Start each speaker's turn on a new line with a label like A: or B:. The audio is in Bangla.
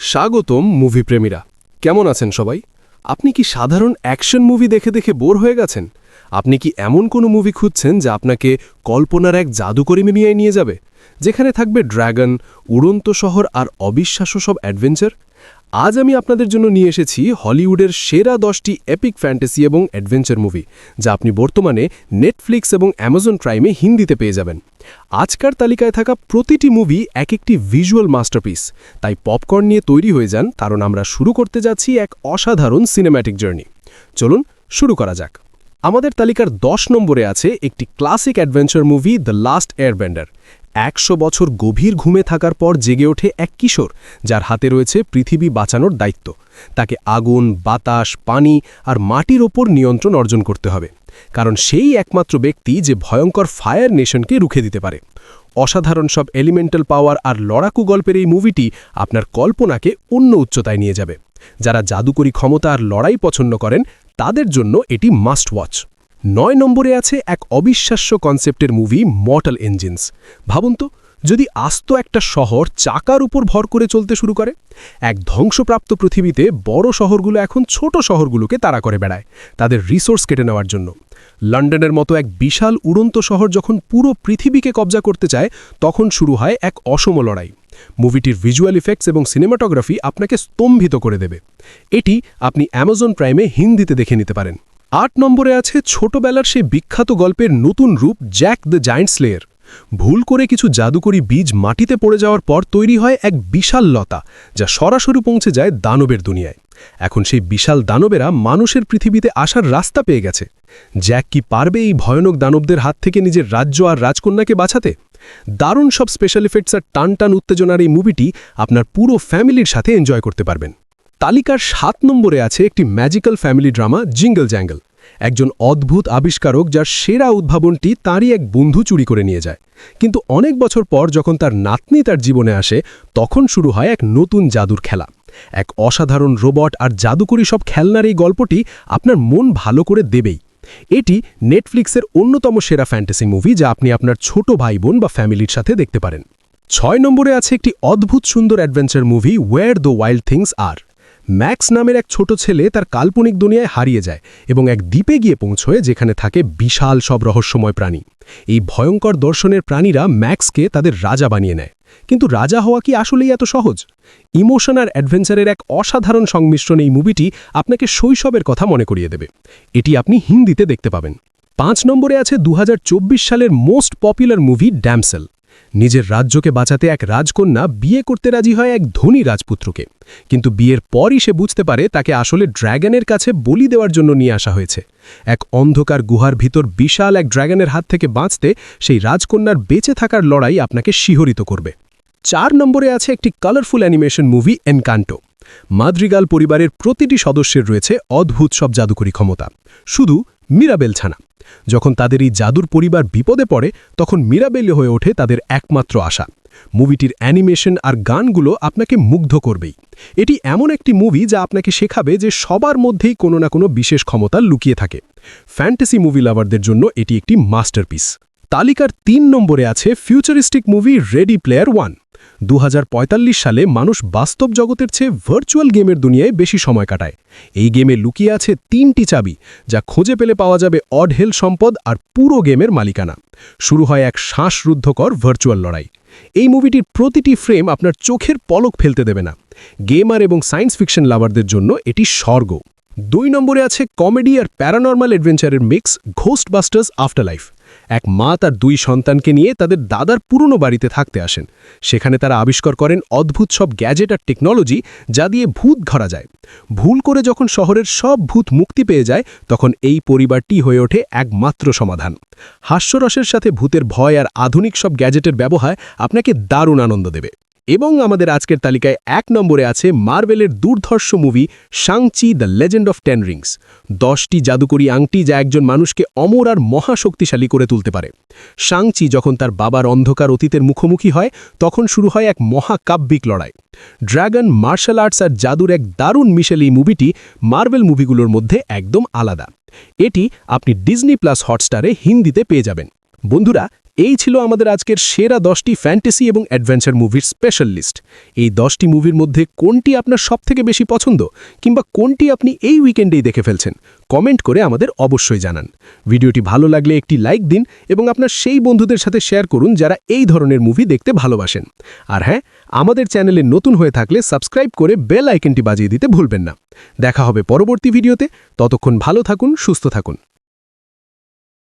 A: স্বাগতম মুভি প্রেমীরা। কেমন আছেন সবাই? আপনি কি সাধারণ অ্যাকশন মুভি দেখে দেখে বোর হয়ে গেছেন? আপনি কি এমন কোনো মুভি খুঁজছেন যা আপনাকে কল্পনার এক জাদুকরী দুনিয়ায় নিয়ে যাবে, যেখানে থাকবে ড্রাগন, উড়ন্ত শহর আর অবিশ্বাস্য সব অ্যাডভেঞ্চার? আজ আমি আপনাদের জন্য নিয়ে এসেছি হলিউডের সেরা 10টি এপিক ফ্যান্টাসি এবং অ্যাডভেঞ্চার মুভি, যা আপনি বর্তমানে নেটফ্লিক্স এবং অ্যামাজন প্রাইমে হিন্দিতে পেয়ে যাবেন। আজকের তালিকায় থাকা প্রতিটি মুভি এক একটি ভিজুয়াল মাস্টারপিস, তাই পপকর্ন নিয়ে তৈরি হয়ে যান, কারণ আমরা শুরু করতে যাচ্ছি এক অসাধারণ সিনেম্যাটিক জার্নি। চলুন শুরু করা যাক। আমাদের তালিকার 10 নম্বরে আছে একটি classic adventure movie, the last Airbender. 100 বছর গভীর ঘুমে থাকার পর জেগে ওঠে এক কিশোর, যার হাতে রয়েছে পৃথিবী বাঁচানোর দায়িত্ব। তাকে আগুন, বাতাস, পানি আর মাটির ওপর নিয়ন্ত্রণ অর্জন করতে হবে, কারণ সেই একমাত্র ব্যক্তি যে ভয়ঙ্কর ফায়ার নেশনকে রুখে দিতে পারে। অসাধারণ সব এলিমেন্টাল পাওয়ার আর লড়াকু গল্পের এই মুভিটি আপনার কল্পনাকে অন্য উচ্চতায় নিয়ে যাবে। যারা জাদুকরী ক্ষমতা আর লড়াই পছন্দ করেন, তাদের জন্য এটি মাস্ট ওয়াচ। 9 নম্বরে আছে এক অবিশ্বাস্য কনসেপ্টের মুভি, মর্টাল এঞ্জিনস। ভাবুন তো, যদি আস্ত একটা শহর চাকার উপর ভর করে চলতে শুরু করে। এক ধ্বংসপ্রাপ্ত পৃথিবীতে বড় শহরগুলো এখন ছোট শহরগুলোকে তাড়া করে বেড়ায়, তাদের রিসোর্স কেটে নেওয়ার জন্য। লন্ডনের মতো এক বিশাল উড়ন্ত শহর যখন পুরো পৃথিবীকে কব্জা করতে চায়, তখন শুরু হয় এক অসম লড়াই। মুভিটির ভিজুয়াল ইফেক্টস এবং সিনেমাটোগ্রাফি আপনাকে স্তম্ভিত করে দেবে। এটি আপনি অ্যামাজন প্রাইমে হিন্দিতে দেখে নিতে পারেন। 8 নম্বরে আছে ছোটবেলার সেই বিখ্যাত গল্পের নতুন রূপ, জ্যাক দ্য জায়ান্ট স্লেয়ার। ভুল করে কিছু জাদুকরী বীজ মাটিতে পড়ে যাওয়ার পর তৈরি হয় এক বিশাল লতা, যা সরাসরি পৌঁছে যায় দানবের দুনিয়ায়। এখন সেই বিশাল দানবেরা মানুষের পৃথিবীতে আসার রাস্তা পেয়ে গেছে। জ্যাক কি পারবে এই ভয়ানক দানবদের হাত থেকে নিজের রাজ্য আর রাজকন্যাকে বাঁচাতে? দারুণ সব স্পেশাল ইফেক্টস আর টান উত্তেজনার এই মুভিটি আপনার পুরো ফ্যামিলির সাথে এনজয় করতে পারবেন। তালিকার 7 নম্বরে আছে একটি ম্যাজিক্যাল ফ্যামিলি ড্রামা, জিঙ্গল জ্যাঙ্গল। একজন অদ্ভুত আবিষ্কারক, যার সেরা উদ্ভাবনটি তারই এক বন্ধু চুরি করে নিয়ে যায়। কিন্তু অনেক বছর পর যখন তার নাতনি তার জীবনে আসে, তখন শুরু হয় এক নতুন জাদুর খেলা। এক অসাধারণ রোবট আর জাদুকরী সব খেলনার এই গল্পটি আপনার মন ভালো করে দেবেই। এটি নেটফ্লিক্সের অন্যতম সেরা ফ্যান্টাসি মুভি, যা আপনি আপনার ছোট ভাই বোন বা ফ্যামিলির সাথে দেখতে পারেন। 6 নম্বরে আছে একটি অদ্ভুত সুন্দর adventure movie, where the wild things are. Max নামের এক ছোট ছেলে তার কাল্পনিক দুনিয়ায় হারিয়ে যায় এবং এক দ্বীপে গিয়ে পৌঁছয়, যেখানে থাকে বিশাল সব রহস্যময় প্রাণী। এই ভয়ঙ্কর দর্শনের প্রাণীরা ম্যাক্সকে তাদের রাজা বানিয়ে নেয়। কিন্তু রাজা হওয়া কি আসলেই এত সহজ? ইমোশন আর অ্যাডভেঞ্চারের এক অসাধারণ সংমিশ্রণ এই মুভিটি আপনাকে শৈশবের কথা মনে করিয়ে দেবে। এটি আপনি হিন্দিতে দেখতে পাবেন। 5 নম্বরে আছে 2024 সালের মোস্ট পপুলার মুভি, ড্যামসেল। নিজের রাজ্যকে বাঁচাতে এক রাজকন্যা বিয়ে করতে রাজি হয় এক ধনী রাজপুত্রকে, কিন্তু বিয়ের পরই সে বুঝতে পারে তাকে আসলে ড্র্যাগনের কাছে বলি দেওয়ার জন্য নিয়ে আসা হয়েছে। এক অন্ধকার গুহার ভিতর বিশাল এক ড্র্যাগনের হাত থেকে বাঁচতে সেই রাজকন্যার বেঁচে থাকার লড়াই আপনাকে শিহরিত করবে। 4 নম্বরে আছে একটি কালারফুল অ্যানিমেশন মুভি, এনকান্টো। মাদ্রিগাল পরিবারের প্রতিটি সদস্যের রয়েছে অদ্ভুত সব জাদুকরী ক্ষমতা, শুধু মিরাবেল ছানা। যখন তাদের এই জাদুর পরিবার বিপদে পড়ে, তখন মিরাবেল হয়ে ওঠে তাদের একমাত্র আশা। মুভিটির অ্যানিমেশন আর গানগুলো আপনাকে মুগ্ধ করবেই। এটি এমন একটি মুভি যা আপনাকে শেখাবে যে সবার মধ্যেই কোনো না কোনো বিশেষ ক্ষমতা লুকিয়ে থাকে। ফ্যান্টাসি মুভি লাভারদের জন্য এটি একটি মাস্টারপিস। তালিকার 3 নম্বরে আছে futuristic movie, ready player one. 2045 সালে মানুষ বাস্তব জগতের চেয়ে ভার্চুয়াল গেমের দুনিয়ায় বেশি সময় কাটায়। এই গেমে লুকিয়ে আছে 3টি চাবি, যা খুঁজে পেলে পাওয়া যাবে অঢেল সম্পদ আর পুরো গেমের মালিকানা। শুরু হয় এক শ্বাসরুদ্ধকর ভার্চুয়াল লড়াই। এই মুভিটির প্রতিটি ফ্রেম আপনার চোখের পলক ফেলতে দেবে না। গেমার এবং সায়েন্স ফিকশন লাভারদের জন্য এটি স্বর্গ। 2 নম্বরে আছে কমেডি আর প্যারানর্মাল অ্যাডভেঞ্চারের মিক্স, ঘোস্টবাস্টার্স আফটারলাইফ। এক মা তার 2 সন্তানকে নিয়ে তাদের দাদার পুরনো বাড়িতে থাকতে আসেন। সেখানে তারা আবিষ্কার করেন অদ্ভুত সব গ্যাজেট আর টেকনোলজি, যা দিয়ে ভূত ধরা যায়। ভুল করে যখন শহরের সব ভূত মুক্তি পেয়ে যায়, তখন এই পরিবারটি হয়ে ওঠে একমাত্র সমাধান। হাস্যরসের সাথে ভূতের ভয় আর আধুনিক সব গ্যাজেটের ব্যবহার আপনাকে দারুণ আনন্দ দেবে। এবং আমাদের আজকের তালিকায় 1 নম্বরে আছে মার্ভেলের দুর্ধর্ষ movie, Shang Chi the legend of 10 rings. 10টি জাদুকরী আংটি যা একজন মানুষকে অমর আর মহাশক্তিশালী করে তুলতে পারে। শাং-চি যখন তার বাবার অন্ধকার অতীতের মুখোমুখি হয়, তখন শুরু হয় এক মহাকাব্যিক লড়াই। ড্রাগন, মার্শাল আর্টস আর জাদুর এক দারুণ মিশেল এই মুভিটি মার্ভেল মুভিগুলোর মধ্যে একদম আলাদা। এটি আপনি ডিজনি প্লাস হটস্টারে হিন্দিতে পেয়ে যাবেন। বন্ধুরা, এই ছিল আমাদের আজকের সেরা 10টি ফ্যান্টাসি এবং অ্যাডভেঞ্চার মুভির স্পেশাল লিস্ট। এই 10টি মুভির মধ্যে কোনটি আপনার সবথেকে বেশি পছন্দ কিংবা কোনটি আপনি এই উইকেন্ডেই দেখে ফেলছেন কমেন্ট করে আমাদের অবশ্যই জানান। ভিডিওটি ভালো লাগলে একটি লাইক দিন এবং আপনার সেই বন্ধুদের সাথে শেয়ার করুন যারা এই ধরনের মুভি দেখতে ভালোবাসেন। আর হ্যাঁ, আমাদের চ্যানেলে নতুন হয়ে থাকলে সাবস্ক্রাইব করে বেল আইকনটি বাজিয়ে দিতে ভুলবেন না। দেখা হবে পরবর্তী ভিডিওতে। ততক্ষণ ভালো থাকুন, সুস্থ থাকুন।